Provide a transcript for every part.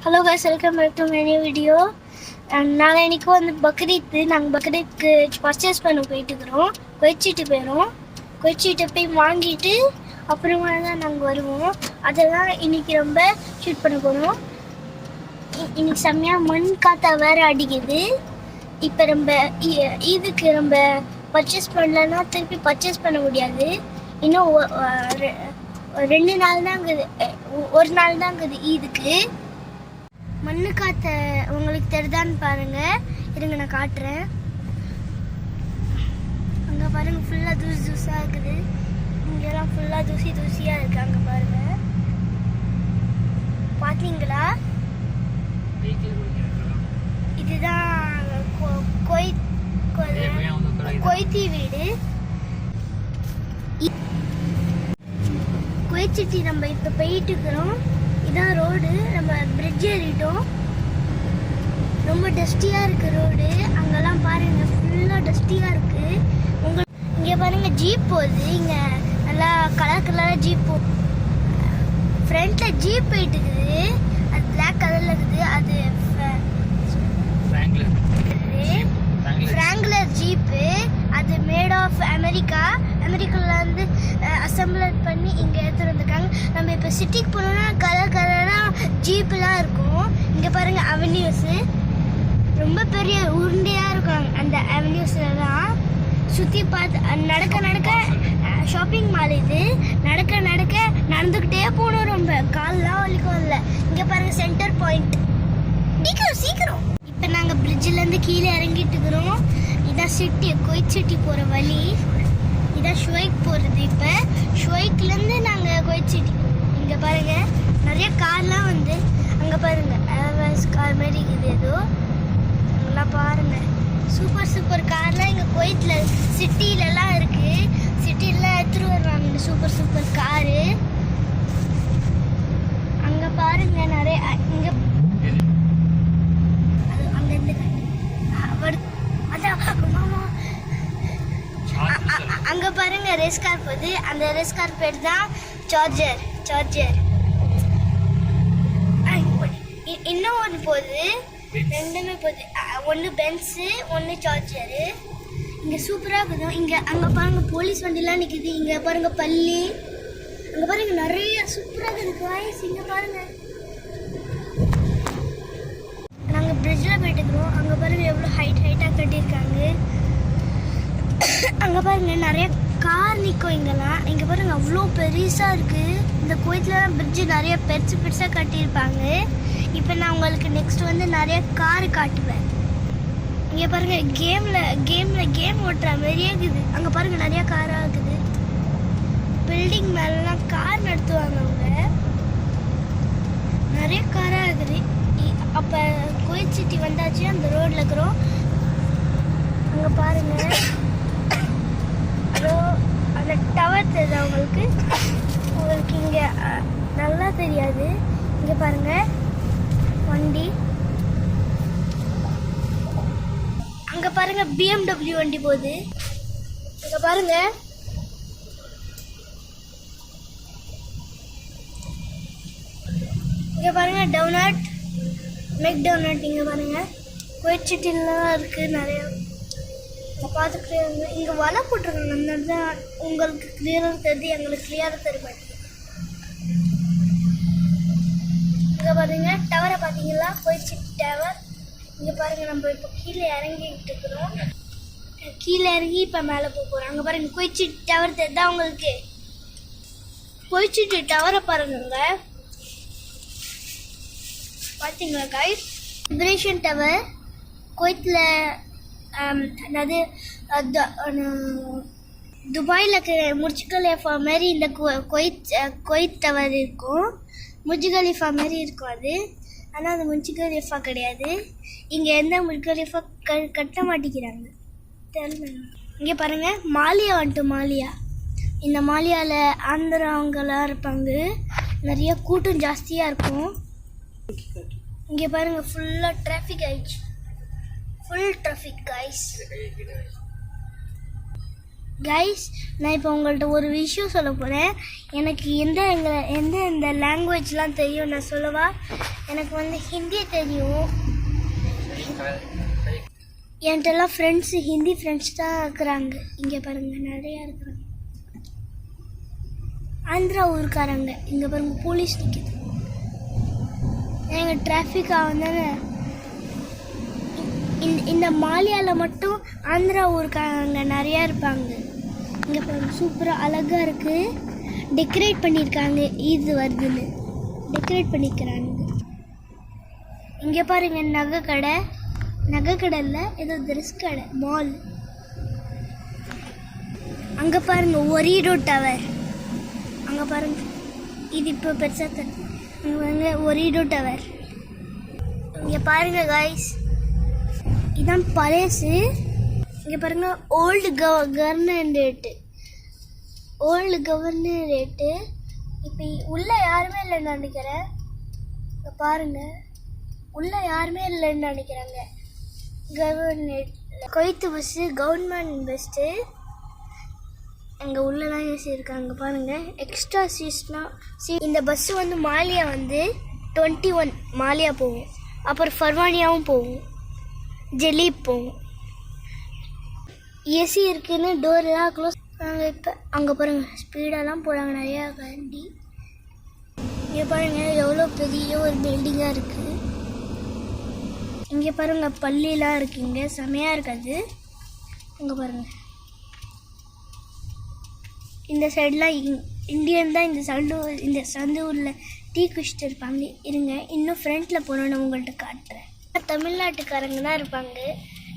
Hello guys, welcome back to my new video. நாங்கள் இன்றைக்கி வந்து பக்ரீத்து நாங்கள் பக்ரீத்துக்கு பர்ச்சேஸ் பண்ண போயிட்டுருக்குறோம். கொச்சிட்டு போயிடும். கொச்சிட்டு போய் வாங்கிட்டு அப்புறமா தான் நாங்கள் வருவோம். அதெல்லாம் இன்றைக்கி ரொம்ப ஷூட் பண்ண போகிறோம். இன்றைக்கி செம்மையாக மண் காற்றா வேறு அடிக்குது. இப்போ ரொம்ப இதுக்கு ரொம்ப பர்ச்சேஸ் பண்ணலன்னா திருப்பி பர்ச்சேஸ் பண்ண முடியாது. இன்னும் 2 நாள் தான் இருக்குது, 1 நாள் தான் இருக்குது இதுக்கு. மண்ணு காற்ற உங்களுக்கு தெரிதான்னு பாருங்க. இருங்க நான் காட்டுறேன். அங்கே பாருங்க, ஃபுல்லாக தூசாக இருக்குது. இங்கெல்லாம் ஃபுல்லாக தூசியாக இருக்கு. அங்கே பாருங்க, பார்த்தீங்களா? இதுதான் கொய்த்தி வீடு. கொய்ச்சிட்டி நம்ம இப்போ போயிட்டு இருக்கிறோம். இதான் ரோடு. நம்ம பிரிட்ஜ் ஏறிட்டோம். ரொம்ப டஸ்டியாக இருக்குது ரோடு. அங்கெல்லாம் பாருங்கள், ஃபுல்லாக டஸ்டியாக இருக்குது. இங்கே பாருங்கள், ஜீப் போகுது. இங்கே நல்லா கலராக ஜீப் போகுது. ஃப்ரண்ட்டில் ஜீப் போயிட்டு இருக்குது. அது பிளாக் கலரில் இருக்குது. அது ஃப்ராங்க்லர் ஜீப்பு. அது மேட் ஆஃப் அமெரிக்காவில் வந்து அசம்பிள் பண்ணி இங்கே எடுத்துகிட்டு வந்துருக்காங்க. நம்ம இப்போ சிட்டிக்கு போனோம்னா கலராக ஜீப்லாம் இருக்கும். இங்கே பாருங்கள், அவென்யூஸு ரொம்ப பெரிய உருண்டையாக இருக்கும். அந்த அவென்யூஸ்லாம் சுற்றி பார்த்து நடக்க ஷாப்பிங் மால் இது. நடக்க நடந்துக்கிட்டே போகணும். ரொம்ப கால்லாம் வலிக்கும். இல்லை, இங்கே பாருங்கள், சென்டர் பாயிண்ட். சீக்கிரம் இப்போ நாங்கள் பிரிட்ஜிலேருந்து கீழே இறங்கிட்டு இருக்கிறோம். இதான் சிட்டி, கொய்த் சிட்டி போகிற வழி. இதான் ஷுவைக் போகிறது. இப்போ ஷுவைக்லேருந்து நாங்கள் கொய்த் சிட்டி. இங்கே பாருங்கள், நிறைய கார்லாம் வந்து அங்கே பாருங்கள், ஏர்வேஸ் கார் மாதிரி இருக்குது. ஏதோ அங்கெல்லாம் பாருங்கள், சூப்பர் கார்லாம் இங்கே கொய்த்தில் சிட்டிலலாம் இருக்குது. சிட்டிலலாம் எடுத்துகிட்டு வருவாங்க இந்த சூப்பர் காரு. அங்கே பாருங்கள், நிறைய இங்கே அங்க பாருங்க, ரேஸ் கார் போகுது. அந்த ரேஸ் கார் பேர் தான் சார்ஜர். இன்னும் ஒன்று போகுது, ரெண்டுமே போகுது. ஒன்று பென்ஸு, ஒன்று சார்ஜரு. இங்கே சூப்பராக இருக்குது. அங்கே பாருங்க, போலீஸ் வண்டிலாம் நிற்குது. இங்கே பாருங்க, பள்ளி. அங்கே பாருங்க, நிறைய சூப்பராக இருக்குது வாய்ஸ். இங்கே பாருங்க, நாங்கள் பிரிட்ஜில் போயிட்டுருக்குறோம். அங்கே பாருங்கள், எவ்வளோ ஹைட்டாக கட்டியிருக்காங்க. அங்கே பாருங்கள், நிறைய கார் நிற்கும் இங்கெல்லாம். இங்கே பாருங்கள், அவ்வளோ பெருசாக இருக்குது. இந்த கோயிலெலாம் பிரிட்ஜு நிறைய பெருசாக கட்டியிருப்பாங்க. இப்போ நான் உங்களுக்கு நெக்ஸ்ட் வந்து நிறைய கார் காட்டுவேன். இங்கே பாருங்கள், கேம் ஓட்டுற மாதிரியே இருக்குது. அங்கே பாருங்கள், நிறையா காராக இருக்குது. பில்டிங் மேலெலாம் கார் நடத்துவாங்க அவங்க. நிறைய காராக இருக்குது. அப்போ கொய்த் சிட்டி வந்தாச்சு. அந்த ரோட்டில் இருக்கிறோம். அங்கே பாருங்கள், அந்த டவர் தெரியுது உங்களுக்கு இங்கே நல்லா தெரியாது. இங்கே பாருங்கள், வண்டி. அங்கே பாருங்கள், BMW வண்டி போகுது. இங்கே பாருங்கள், இங்கே பாருங்கள், மெக்டோனட். இங்கே பாருங்கள், கொய்த் சிட்டிலாம் இருக்குது நிறையா. பார்த்துக்கிட்டே இருந்து இங்கே வலை போட்டிருக்காங்க. அந்த தான் உங்களுக்கு கிளியராக தெரியுது, எங்களுக்கு கிளியராக தெரிய மாட்டேங்குது. இங்கே பாருங்க, டவரை பார்த்தீங்களா? Kuwait city tower. இங்கே பாருங்கள், நம்ம இப்போ கீழே இறங்கிட்டு இருக்கிறோம். கீழே இறங்கி இப்போ மேலே போகிறோம். அங்கே பாருங்கள், கொய்த் சிட்டி டவர் தெரியுதா உங்களுக்கு? கொய்த் சிட்டி டவரை பாருங்க. பார்த்தீங்களா கைஸ்? லிபரேஷன் டவர் கொய்த்தில், அதாவது துபாயில் இருக்கிற முர்ஜ் கலீஃபா மாதிரி இந்த கொய்த் டவர் இருக்கும். முர்ஜ் கலீஃபா மாதிரி இருக்கும் அது. ஆனால் அது முர்ஜ் கலீஃபா கிடையாது. இங்கே எந்த முர்ஜ் கலீஃபா கட்ட மாட்டேங்கிறாங்க. இங்கே பாருங்கள், மாலியா வந்துட்டு. மாலியா, இந்த மாலியாவில் ஆந்திராவங்களாம் இருப்பாங்க. நிறைய கூட்டம் ஜாஸ்தியாக இருக்கும். இங்கே பாருங்கள், ஃபுல்லாக டிராஃபிக் ஆயிடுச்சு. Full traffic guys. கைஸ், நான் இப்போ உங்கள்கிட்ட ஒரு விஷயம் சொல்ல போகிறேன். எனக்கு எந்த லாங்குவேஜ்லாம் தெரியும் நான் சொல்லவா? எனக்கு வந்து ஹிந்தி தெரியும். என்கிட்டலாம் ஹிந்தி ஃப்ரெண்ட்ஸ் தான் இருக்கிறாங்க. இங்கே பாருங்கள், நிறையா இருக்கிறாங்க. ஆந்திரா ஊருக்காரங்க. இங்கே பாருங்கள், போலீஸ் நிற்கிது. எங்கள் டிராஃபிக்காக வந்தானே. இந்த மாலியாவில் மட்டும் ஆந்திரா ஊருக்காரங்க நிறையா இருப்பாங்க. இங்கே பாருங்கள், சூப்பராக அழகாக இருக்குது. டெக்கரேட் பண்ணியிருக்காங்க. இது வருதுன்னு டெக்கரேட் பண்ணிக்கிறாங்க. இங்கே பாருங்கள், நகை கடை இல்லை, ஏதோ ட்ரெஸ் கடை, மால். அங்கே பாருங்கள், ஒரீடோ டவர். அங்கே பாருங்கள், இது இப்போ பெருசாக அங்கே ஒரீடோ டவர். இங்கே பாருங்கள் காய்ஸ், இதான் பழசு. இங்கே பாருங்கள், ஓல்டு கவர்னரேட்டு. இப்போ உள்ளே யாருமே இல்லைன்னு நினைக்கிறேன். இப்போ பாருங்கள், உள்ளே யாருமே இல்லைன்னு நினைக்கிறாங்க. கவர்னரேட் கொய்த்து பஸ்ஸு, கவர்மெண்ட் பஸ்ஸு. அங்கே உள்ளலாம் ஏசி இருக்காங்க. பாருங்கள், எக்ஸ்ட்ரா சீட்ஸ்லாம். இந்த பஸ்ஸு வந்து மாலியா வந்து 21 மாலியா போகும். அப்புறம் ஃபர்வானியாவும் போகும், ஜெலீப் போகும். ஏசி இருக்குன்னு டோர்லாம் க்ளோஸ். நாங்கள் இப்போ அங்கே பாருங்கள், ஸ்பீடெல்லாம் போகிறாங்க நிறையா வண்டி. இங்கே பாருங்கள், எவ்வளோ பெரிய ஒரு பில்டிங்காக இருக்குது. இங்கே பாருங்கள், பள்ளிலாம் இருக்குங்க, செமையாக இருக்காது. அங்கே பாருங்கள், இந்த சைடெலாம் இந்தியன் தான். இந்த சந்தூரில் டீ குடிச்சிட்டு இருப்பாங்க. இருங்க, இன்னும் ஃப்ரண்ட்டில் போனோன்னு உங்கள்கிட்ட காட்டுறேன். தமிழ்நாட்டுக்காரங்க தான் இருப்பாங்க.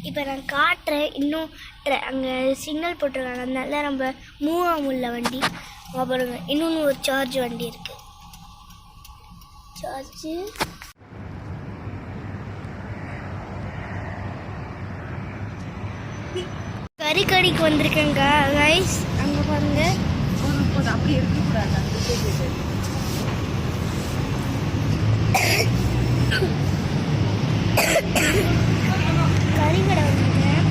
இப்போ நான் காட்டுறேன். இன்னும் அங்கே சிக்னல் போட்டிருக்காங்க, அதனால நம்ம மூவ் ஆகும்ல வண்டி. பாருங்க, இன்னொன்று ஒரு சார்ஜ் வண்டி இருக்குது. சார்ஜு கறிக்கடைக்கு வந்திருக்கேங்க ரைஸ். அங்கே பாருங்க, அப்படி இருக்கக்கூடாது. கறிக்கடை வந்துருக்கேன்.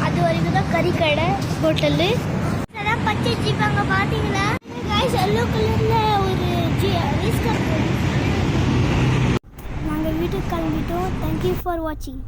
அது வரைக்கும் தான் கறிக்கடை ஹோட்டலு. அதான் பச்சை ஜீப் அங்கே பார்த்தீங்களா ரைஸ்? எல்லோ கலரில் ஒரு ரேஸ் கார். நாங்கள் வீட்டுக்கு கிளம்பிட்டோம். தேங்க்யூ ஃபார் வாட்சிங்.